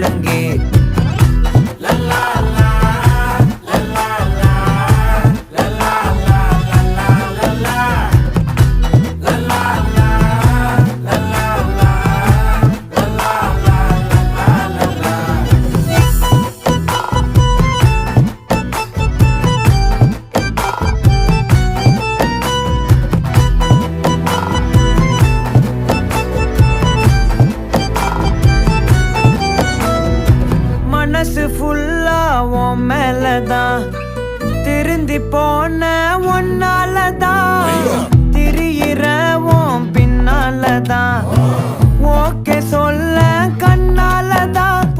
முழங்கு. மனசு ஃபுல்லா உன் மேலதான், திருந்தி போன ஒன்னாலதான், திரியிற உன் பின்னாலதான், ஓகே சொல்ல கண்ணாலதான்,